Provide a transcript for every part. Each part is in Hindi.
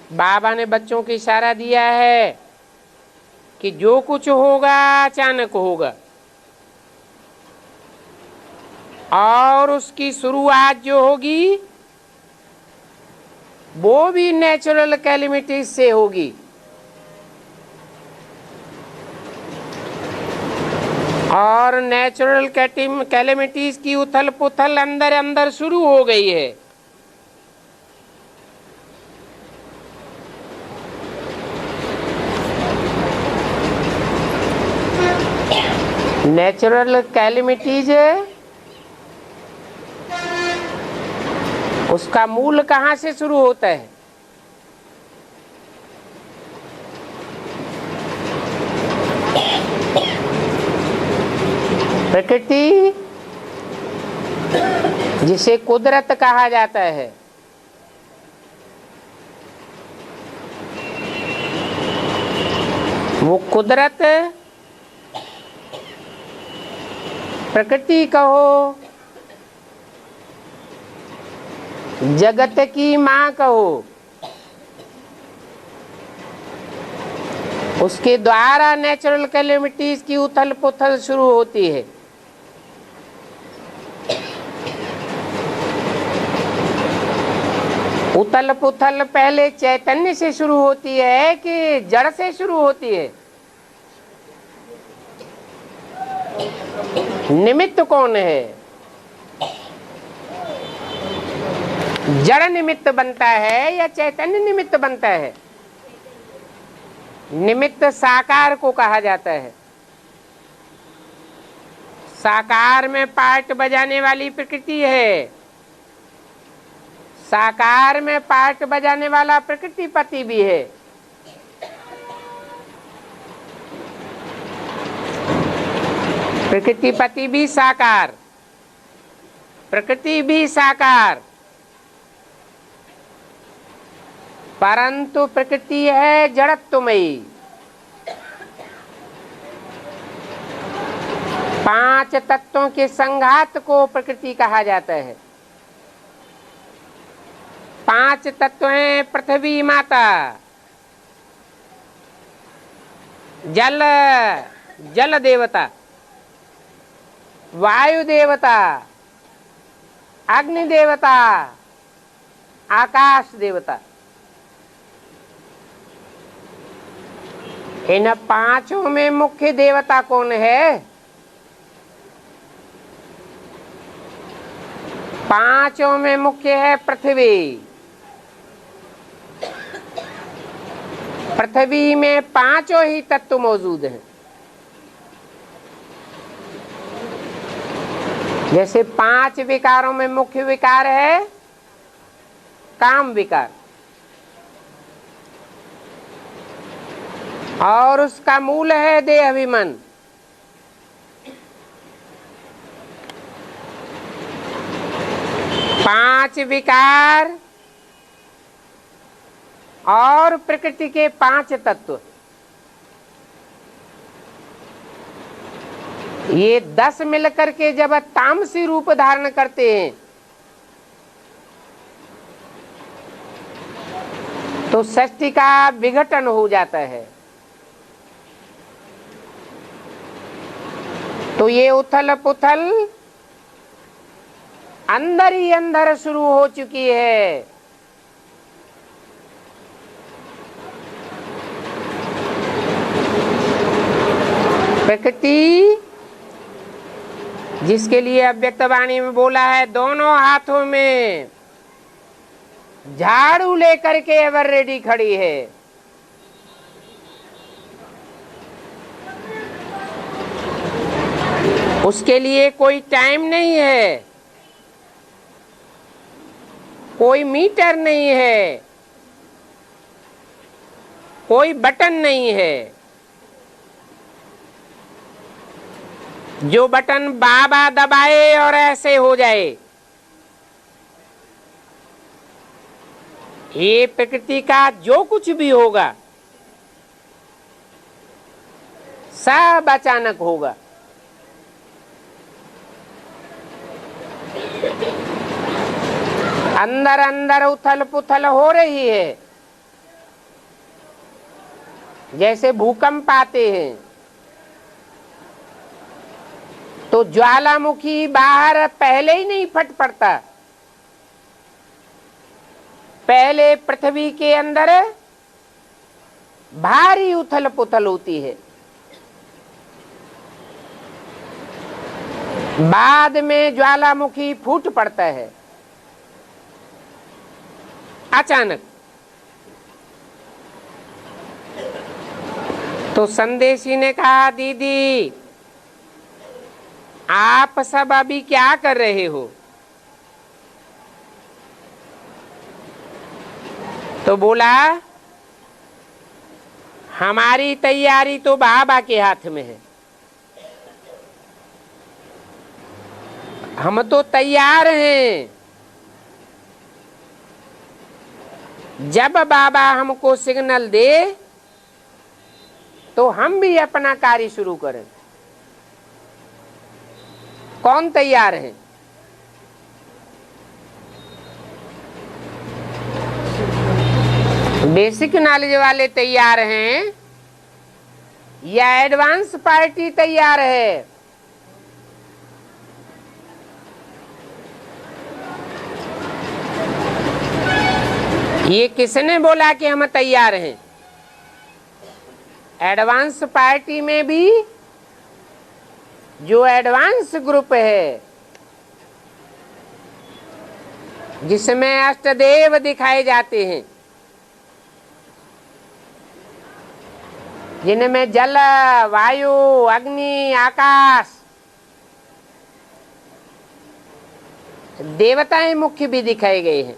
बाबा ने बच्चों को इशारा दिया है कि जो कुछ होगा अचानक होगा और उसकी शुरुआत जो होगी वो भी नेचुरल कैलेमिटीज से होगी। और नेचुरल कैलेमिटीज की उथल पुथल अंदर अंदर शुरू हो गई है। नेचुरल कैलेमिटीज उसका मूल कहां से शुरू होता है? प्रकृति, जिसे कुदरत कहा जाता है, वो कुदरत, प्रकृति कहो, जगत की मां कहो, उसके द्वारा नेचुरल कैलेमिटीज की उथल पुथल शुरू होती है। उथल पुथल पहले चैतन्य से शुरू होती है कि जड़ से शुरू होती है? निमित्त कौन है? जड़ निमित्त बनता है या चैतन्य निमित्त बनता है? निमित्त साकार को कहा जाता है। साकार में पार्ट बजाने वाली प्रकृति है, साकार में पार्ट बजाने वाला प्रकृति पति भी है। प्रकृति पति भी साकार, प्रकृति भी साकार, परंतु प्रकृति है जड़त्वमयी। 5 तत्वों के संघात को प्रकृति कहा जाता है। 5 तत्व हैं: पृथ्वी माता, जल, जल देवता, वायु देवता, अग्नि देवता, आकाश देवता। इन 5 में मुख्य देवता कौन है? 5 में मुख्य है पृथ्वी। पृथ्वी में 5 ही तत्व मौजूद हैं। जैसे 5 विकारों में मुख्य विकार है काम विकार, और उसका मूल है देह अभिमान। पांच विकार और प्रकृति के 5 तत्व, ये 10 मिलकर के जब तामसी रूप धारण करते हैं तो सृष्टि का विघटन हो जाता है। तो ये उथल पुथल अंदर ही अंदर शुरू हो चुकी है। प्रकृति जिसके लिए अव्यक्त वाणी में बोला है, दोनों हाथों में झाड़ू लेकर के एवर रेडी खड़ी है। उसके लिए कोई टाइम नहीं है, कोई मीटर नहीं है, कोई बटन नहीं है। जो बटन बाबा दबाए और ऐसे हो जाए, ये प्रकृति का जो कुछ भी होगा सब अचानक होगा। अंदर अंदर उथल पुथल हो रही है, जैसे भूकंप आते हैं तो ज्वालामुखी बाहर पहले ही नहीं फट पड़ता, पहले पृथ्वी के अंदर भारी उथल पुथल होती है, बाद में ज्वालामुखी फूट पड़ता है अचानक। तो संदेशी ने कहा, दीदी आप सब अभी क्या कर रहे हो? तो बोला, हमारी तैयारी तो बाबा के हाथ में है, हम तो तैयार हैं, जब बाबा हमको सिग्नल दे तो हम भी अपना कार्य शुरू करें। कौन तैयार है? बेसिक नॉलेज वाले तैयार हैं या एडवांस पार्टी तैयार है? ये किसने बोला कि हम तैयार हैं? एडवांस पार्टी में भी जो एडवांस ग्रुप है जिसमें अष्टदेव दिखाए जाते हैं, जिनमें जल, वायु, अग्नि, आकाश, देवताएं मुख्य भी दिखाए गए हैं,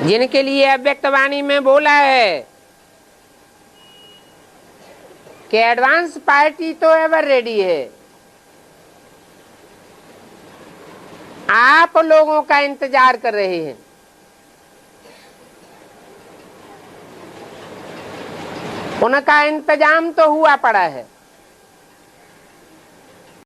जिनके लिए अव्यक्त वाणी में बोला है कि एडवांस पार्टी तो एवर रेडी है, आप लोगों का इंतजार कर रहे हैं। उनका इंतजाम तो हुआ पड़ा है,